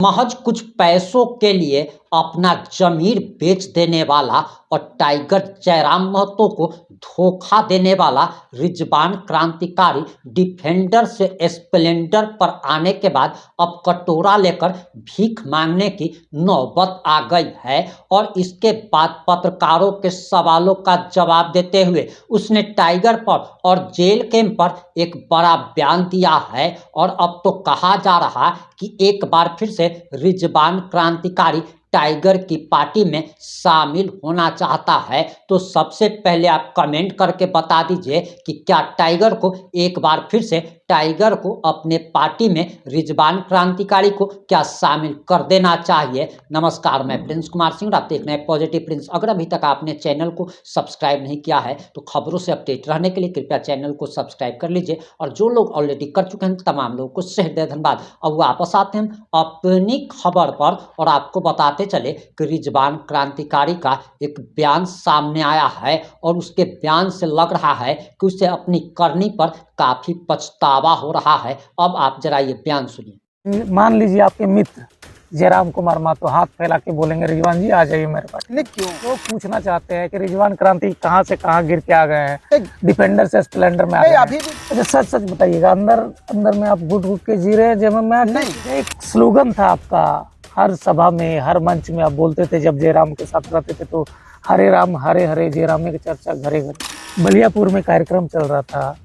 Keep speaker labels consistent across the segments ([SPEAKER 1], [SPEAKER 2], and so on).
[SPEAKER 1] महज कुछ पैसों के लिए अपना जमीर बेच देने वाला और टाइगर जयराम महतो को धोखा देने वाला रिजवान क्रांतिकारी डिफेंडर से स्प्लेंडर पर आने के बाद अब कटोरा लेकर भीख मांगने की नौबत आ गई है। और इसके बाद पत्रकारों के सवालों का जवाब देते हुए उसने टाइगर पर और जेल कैंप पर एक बड़ा बयान दिया है। और अब तो कहा जा रहा है कि एक बार फिर से रिजवान क्रांतिकारी टाइगर की पार्टी में शामिल होना चाहता है। तो सबसे पहले आप कमेंट करके बता दीजिए कि क्या टाइगर को एक बार फिर से टाइगर को अपने पार्टी में रिजवान क्रांतिकारी को क्या शामिल कर देना चाहिए। नमस्कार, मैं प्रिंस कुमार सिंह, आप देख रहे हैं पॉजिटिव प्रिंस। अगर अभी तक आपने चैनल को सब्सक्राइब नहीं किया है तो खबरों से अपडेट रहने के लिए कृपया चैनल को सब्सक्राइब कर लीजिए। और जो लोग ऑलरेडी कर चुके हैं तमाम लोगों को सहृदय धन्यवाद। अब वापस आते हैं अपनी खबर पर और आपको बताते चले कि रिजवान क्रांतिकारी का एक बयान सामने आया है और उसके बयान से लग रहा है कि उसे अपनी करनी पर काफी पछतावा हो रहा है। अब आप जरा ये बयान सुनिए।
[SPEAKER 2] मान लीजिए आपके मित्र जयराम कुमार महतो हाथ फैला के बोलेंगे रिजवान जी आ जाइए मेरे पास।
[SPEAKER 3] नहीं, क्यों?
[SPEAKER 2] लोग पूछना चाहते हैं कि रिजवान क्रांति कहाँ से कहाँ गिर के आ गए हैं, डिफेंडर से स्प्लेंडर में आ गए
[SPEAKER 3] अभी
[SPEAKER 2] हैं।
[SPEAKER 3] भी
[SPEAKER 2] अच्छा, सच सच बताइएगा, अंदर में आप घुट घुट के जी रहे हैं जब मैं
[SPEAKER 3] नहीं।
[SPEAKER 2] एक स्लोगन था आपका, हर सभा में हर मंच में आप बोलते थे जब जयराम के साथ रहते थे तो हरे राम हरे हरे जयराम की चर्चा घरे घरे। बलियापुर में कार्यक्रम चल रहा था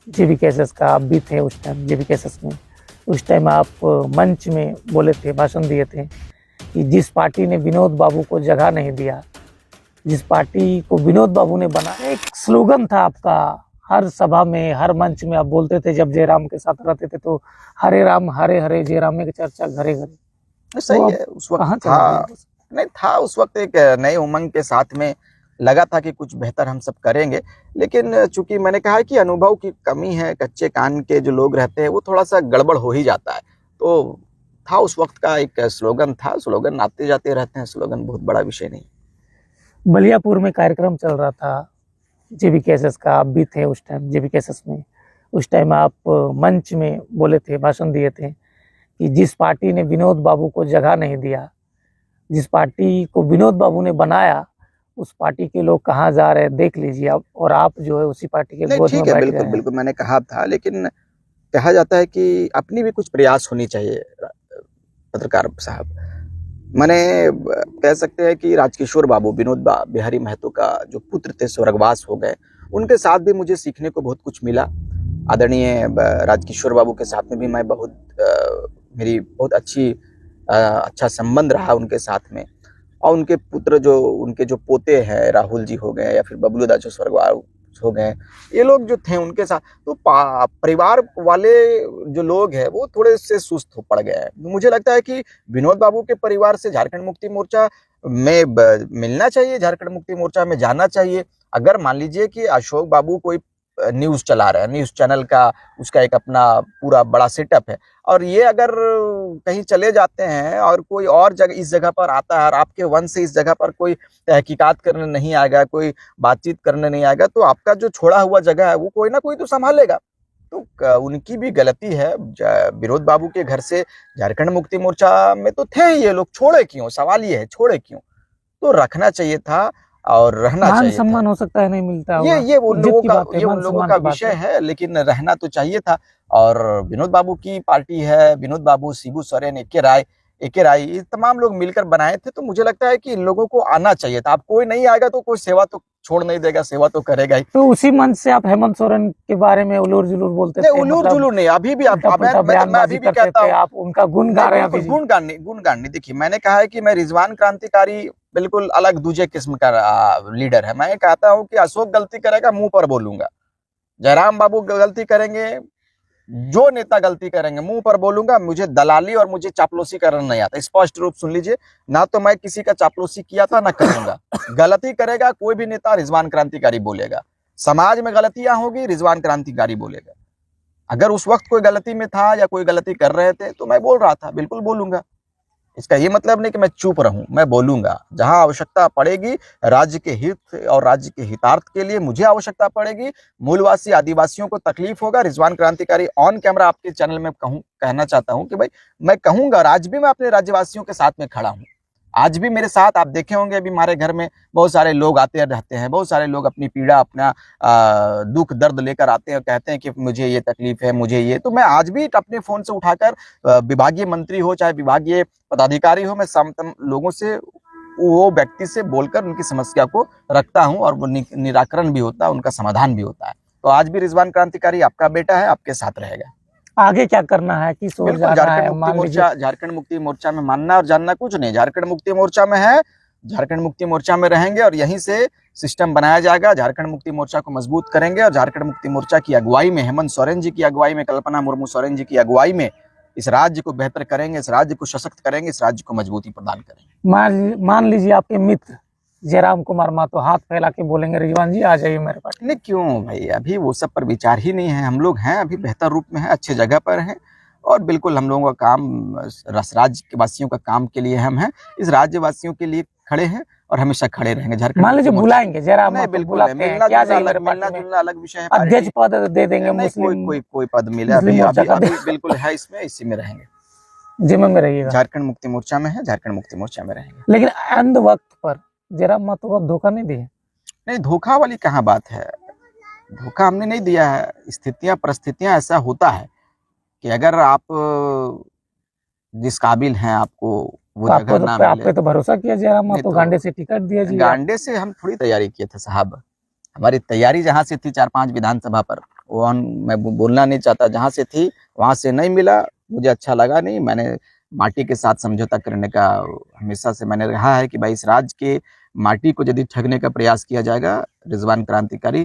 [SPEAKER 2] JBKSS का, आप भी थे उस टाइम JBKSS में। उस टाइम आप मंच में बोले थे, भाषण दिए थे कि जिस पार्टी ने विनोद बाबू को जगह नहीं दिया, जिस पार्टी को विनोद बाबू ने बना, एक स्लोगन था आपका, हर सभा में हर मंच में आप बोलते थे जब जयराम के साथ रहते थे तो हरे राम हरे हरे जयराम की चर्चा घरे घरे।
[SPEAKER 3] सही है। उस वक्त था, नहीं था उस वक्त एक नए उमंग के साथ में लगा था कि कुछ बेहतर हम सब करेंगे। लेकिन चूंकि मैंने कहा है कि अनुभव की कमी है, कच्चे कान के जो लोग रहते हैं वो थोड़ा सा गड़बड़ हो ही जाता है। तो था उस वक्त का एक स्लोगन था, स्लोगन आते जाते रहते हैं, स्लोगन बहुत बड़ा विषय नहीं।
[SPEAKER 2] बलियापुर में कार्यक्रम चल रहा था JBKSS का, आप भी थे उस टाइम JBKSS में। उस टाइम आप मंच में बोले थे, भाषण दिए थे कि जिस पार्टी ने विनोद बाबू को जगह नहीं दिया, जिस पार्टी को विनोद बाबू ने बनाया, उस पार्टी के लोग कहाँ जा रहे हैं देख लीजिए आप। और आप जो है उसी पार्टी के गोद में बैठ गए हैं।
[SPEAKER 3] बिल्कुल बिल्कुल मैंने कहा था, लेकिन कहा जाता है कि अपनी भी कुछ प्रयास होनी चाहिए पत्रकार साहब। मैंने कह सकते हैं कि राजकिशोर बाबू विनोद बिहारी महतो का जो पुत्र थे स्वर्गवास हो गए, उनके साथ भी मुझे सीखने को बहुत कुछ मिला। आदरणीय राजकिशोर बाबू के साथ में भी मैं मेरी बहुत अच्छा संबंध रहा उनके साथ में। और उनके पुत्र उनके जो पोते हैं, राहुल जी हो गए या फिर बबलू दा जो स्वर्गवास हो गए, ये लोग जो थे उनके साथ तो परिवार वाले जो लोग हैं वो थोड़े से सुस्त हो पड़ गए हैं। मुझे लगता है कि विनोद बाबू के परिवार से झारखंड मुक्ति मोर्चा में मिलना चाहिए, झारखंड मुक्ति मोर्चा में जाना चाहिए। अगर मान लीजिए कि अशोक बाबू कोई न्यूज चला रहे हैं, न्यूज चैनल का उसका एक अपना पूरा बड़ा सेटअप है, और ये अगर कहीं चले जाते हैं और कोई और जगह इस जगह पर आता है और आपके वंश से इस जगह पर कोई तहकीकात करने नहीं आएगा, कोई बातचीत करने नहीं आएगा, तो आपका जो छोड़ा हुआ जगह है वो कोई ना कोई तो संभालेगा। तो उनकी भी गलती है। विनोद बाबू के घर से झारखंड मुक्ति मोर्चा में तो थे ही ये लोग, छोड़े क्यों? सवाल ये है, छोड़े क्यों? तो रखना चाहिए था और रहना चाहिए था।
[SPEAKER 2] सम्मान हो सकता है नहीं मिलता,
[SPEAKER 3] ये उन लोगों का विषय है, लेकिन रहना तो चाहिए था। और विनोद बाबू की पार्टी है, विनोद बाबू, शिबू सोरेन, एके राय ये तमाम लोग मिलकर बनाए थे। तो मुझे लगता है कि इन लोगों को आना चाहिए था। अब कोई नहीं आएगा तो कोई सेवा तो छोड़ नहीं देगा, सेवा तो करेगा ही।
[SPEAKER 2] तो उसी मंच से आप हेमंत सोरेन के बारे में उलूर जुलूर बोलते थे।
[SPEAKER 3] उलूर जुलूर नहीं, अभी भी मैं अभी भी कहता हूँ,
[SPEAKER 2] आप उनका गुण गा रहे हैं।
[SPEAKER 3] गुणगान नहीं। देखिए, मैंने कहा है कि मैं रिजवान क्रांतिकारी बिल्कुल अलग दूसरे किस्म का लीडर है। मैं कहता हूँ कि अशोक गलती करेगा मुंह पर बोलूंगा, जयराम बाबू गलती करेंगे, जो नेता गलती करेंगे मुंह पर बोलूंगा। मुझे दलाली और मुझे चापलूसी करना नहीं आता, स्पष्ट रूप सुन लीजिए। ना तो मैं किसी का चापलूसी किया था ना करूंगा। गलती करेगा कोई भी नेता, रिजवान क्रांतिकारी बोलेगा। समाज में गलतियां होगी, रिजवान क्रांतिकारी बोलेगा। अगर उस वक्त कोई गलती में था या कोई गलती कर रहे थे तो मैं बोल रहा था, बिल्कुल बोलूंगा। इसका ये मतलब नहीं कि मैं चुप रहूं, मैं बोलूंगा। जहां आवश्यकता पड़ेगी राज्य के हित और राज्य के हितार्थ के लिए, मुझे आवश्यकता पड़ेगी, मूलवासी आदिवासियों को तकलीफ होगा, रिजवान क्रांतिकारी ऑन कैमरा आपके चैनल में कहना चाहता हूं कि भाई मैं कहूंगा, और आज भी मैं अपने राज्यवासियों के साथ में खड़ा हूं। आज भी मेरे साथ आप देखे होंगे, अभी हमारे घर में बहुत सारे लोग आते रहते हैं, बहुत सारे लोग अपनी पीड़ा, अपना दुख दर्द लेकर आते हैं, कहते हैं कि मुझे ये तकलीफ है, मुझे ये। तो मैं आज भी अपने फोन से उठाकर विभागीय मंत्री हो चाहे विभागीय पदाधिकारी हो, मैं लोगों से, वो व्यक्ति से बोलकर उनकी समस्या को रखता हूं, और वो निराकरण भी होता है, उनका समाधान भी होता है। तो आज भी रिजवान क्रांतिकारी आपका बेटा है, आपके साथ रहेगा।
[SPEAKER 2] आगे क्या करना है, किस ओर जाना है?
[SPEAKER 3] झारखंड मुक्ति मोर्चा में मानना और जानना कुछ नहीं, झारखंड मुक्ति मोर्चा में है, झारखंड मुक्ति मोर्चा में रहेंगे, और यहीं से सिस्टम बनाया जाएगा। झारखंड मुक्ति मोर्चा को मजबूत करेंगे, और झारखंड मुक्ति मोर्चा की अगुवाई में, हेमंत सोरेन जी की अगुवाई में, कल्पना मुर्मू सोरेन जी की अगुवाई में इस राज्य को बेहतर करेंगे, इस राज्य को सशक्त करेंगे, इस राज्य को मजबूती प्रदान करेंगे।
[SPEAKER 2] मान लीजिए आपके मित्र जयराम कुमार महतो हाथ फैला के बोलेंगे रिजवान जी आ जाइए मेरे पास।
[SPEAKER 3] नहीं, क्यों भाई, अभी वो सब पर विचार ही नहीं है। हम लोग हैं अभी बेहतर रूप में हैं, अच्छे जगह पर हैं, और बिल्कुल हम लोगों का काम राज्य वासियों का काम के लिए हम हैं, इस राज्यवासियों के लिए खड़े हैं और हमेशा खड़े रहेंगे। झारखंड
[SPEAKER 2] मान लीजिए बुलाएंगे जयराम,
[SPEAKER 3] बिल्कुल मिलना जुलना अलग विषय है,
[SPEAKER 2] अध्यक्ष पद दे देंगे, मुस्लिम
[SPEAKER 3] कोई पद मिले, अभी बिल्कुल है, इसमें इसी में रहेंगे,
[SPEAKER 2] जिम्मे में रहिएगा।
[SPEAKER 3] झारखंड मुक्ति मोर्चा में है, झारखंड मुक्ति मोर्चा में रहेंगे।
[SPEAKER 2] लेकिन अंत वक्त पर जयराम महतो को धोखा नहीं दिए?
[SPEAKER 3] नहीं, धोखा वाली कहाँ बात है, धोखा हमने नहीं दिया है। स्थितियां परिस्थितियां ऐसा होता है कि अगर आप जिस काबिल हैं, आपको वो जगह ना मिले।
[SPEAKER 2] आप पे तो भरोसा किया जयराम महतो, गांडे से टिकट दिया जी।
[SPEAKER 3] गांडे से हम थोड़ी तैयारी किए थे साहब, हमारी तैयारी जहां से थी 4-5 विधानसभा पर, वो मैं बोलना नहीं चाहता, जहां से थी वहां से नहीं मिला, मुझे अच्छा लगा नहीं। मैंने माटी के साथ समझौता करने का हमेशा से मैंने रहा है कि भाई इस राज्य के माटी को यदि ठगने का प्रयास किया जाएगा, रिजवान क्रांतिकारी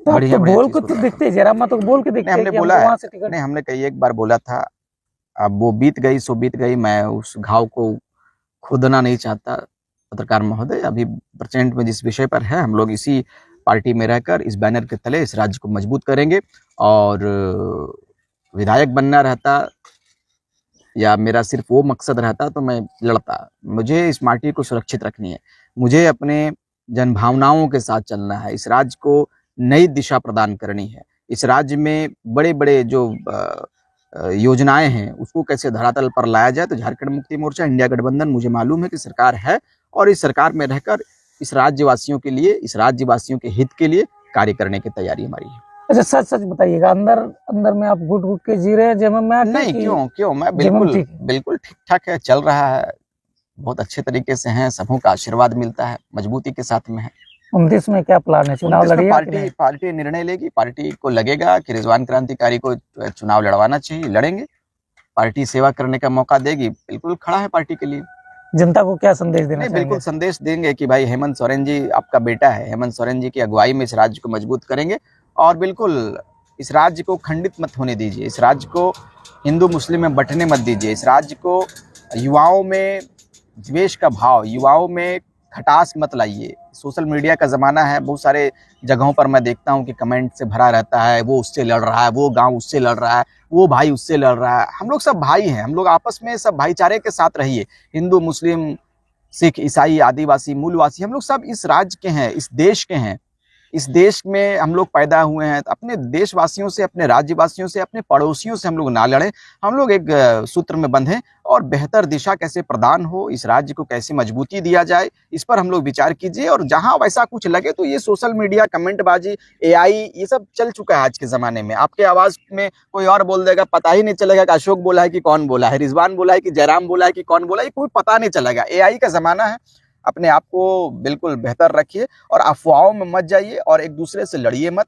[SPEAKER 2] तो बोल को तो देखते, जयराम महतो बोल के देखते,
[SPEAKER 3] हमने बोला है, नहीं हमने कई एक बार बोला था, अब वो बीत गई सो बीत गई, मैं उस घाव को खोदना नहीं चाहता। पत्रकार महोदय, अभी प्रेजेंट में जिस विषय पर है, हम लोग इसी पार्टी में रहकर इस बैनर के तले इस राज्य को मजबूत करेंगे, और विधायक बनना रहता या मेरा सिर्फ वो मकसद रहता तो मैं लड़ता। मुझे इस माटी को सुरक्षित रखनी है, मुझे अपने जनभावनाओं के साथ चलना है, इस राज्य को नई दिशा प्रदान करनी है, इस राज्य में बड़े बड़े जो योजनाएं हैं उसको कैसे धरातल पर लाया जाए। तो झारखंड मुक्ति मोर्चा, इंडिया गठबंधन, मुझे मालूम है कि सरकार है, और इस सरकार में रहकर इस राज्यवासियों के लिए, इस राज्यवासियों के हित के लिए कार्य करने की तैयारी हमारी है।
[SPEAKER 2] अच्छा, सच सच बताइएगा, अंदर में आप घुट घुट के जी रहे हैं जेएमएम में?
[SPEAKER 3] नहीं, क्यों मैं बिल्कुल ठीक ठाक है, चल रहा है, बहुत अच्छे तरीके से हैं, सबों का आशीर्वाद मिलता है, मजबूती के साथ में है।
[SPEAKER 2] 29 में क्या प्लान है, चुनाव लड़िए?
[SPEAKER 3] पार्टी निर्णय लेगी, पार्टी को लगेगा कि रिजवान क्रांतिकारी को चुनाव लड़वाना चाहिए, लड़ेंगे, पार्टी सेवा करने का मौका देगी, बिल्कुल खड़ा है पार्टी के लिए।
[SPEAKER 2] जनता को क्या संदेश देना चाहिए?
[SPEAKER 3] बिल्कुल संदेश देंगे कि भाई हेमंत सोरेन जी आपका बेटा है, हेमंत सोरेन जी की अगुवाई में इस राज्य को मजबूत करेंगे, और बिल्कुल इस राज्य को खंडित मत होने दीजिए, इस राज्य को हिंदू मुस्लिम में बंटने मत दीजिए, इस राज्य को युवाओं में द्वेष का भाव, युवाओं में खटास मत लाइए। सोशल मीडिया का ज़माना है, बहुत सारे जगहों पर मैं देखता हूं कि कमेंट से भरा रहता है, वो उससे लड़ रहा है, वो गांव उससे लड़ रहा है, वो भाई उससे लड़ रहा है। हम लोग सब भाई हैं, हम लोग आपस में सब भाईचारे के साथ रहिए। हिंदू मुस्लिम सिख ईसाई आदिवासी मूलवासी हम लोग सब इस राज्य के हैं, इस देश के हैं, इस देश में हम लोग पैदा हुए हैं। तो अपने देशवासियों से, अपने राज्यवासियों से, अपने पड़ोसियों से हम लोग ना लड़ें, हम लोग एक सूत्र में बंधें, और बेहतर दिशा कैसे प्रदान हो, इस राज्य को कैसे मजबूती दिया जाए, इस पर हम लोग विचार कीजिए। और जहां वैसा कुछ लगे तो ये सोशल मीडिया, कमेंटबाजी, AI, ये सब चल चुका है आज के ज़माने में। आपके आवाज़ में कोई और बोल देगा, पता ही नहीं चलेगा कि अशोक बोला है कि कौन बोला है, रिजवान बोला है कि जयराम बोला है कि कौन बोला है, कोई पता नहीं चलेगा। AI का ज़माना है, अपने आप को बिल्कुल बेहतर रखिए और अफवाहों में मत जाइए, और एक दूसरे से लड़िए मत,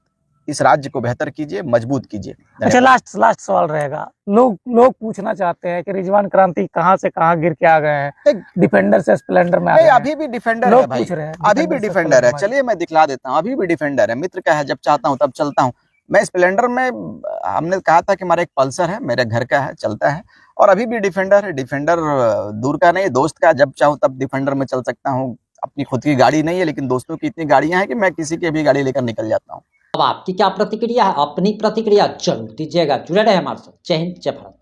[SPEAKER 3] इस राज्य को बेहतर कीजिए, मजबूत कीजिए।
[SPEAKER 2] अच्छा, लास्ट सवाल रहेगा, लोग पूछना चाहते हैं कि रिजवान क्रांति कहां से कहां गिर के आ गए हैं, डिफेंडर से स्प्लेंडर में आ गए हैं।
[SPEAKER 3] अभी भी डिफेंडर है भाई, अभी भी डिफेंडर है, चलिए मैं दिखला देता हूँ, अभी भी डिफेंडर है। मित्र का है, जब चाहता हूँ तब चलता हूँ। मैं स्प्लेंडर में, हमने कहा था कि हमारा एक पल्सर है, मेरे घर का है, चलता है, और अभी भी डिफेंडर है। डिफेंडर दूर का नहीं, दोस्त का, जब चाहूँ तब डिफेंडर में चल सकता हूँ। अपनी खुद की गाड़ी नहीं है, लेकिन दोस्तों की इतनी गाड़ियां हैं कि मैं किसी की भी गाड़ी लेकर निकल जाता हूँ।
[SPEAKER 1] अब आपकी क्या प्रतिक्रिया है? अपनी प्रतिक्रिया जरूर दीजिएगा। जुड़े रहे हमारे साथ। जय हिंद, जय भारत।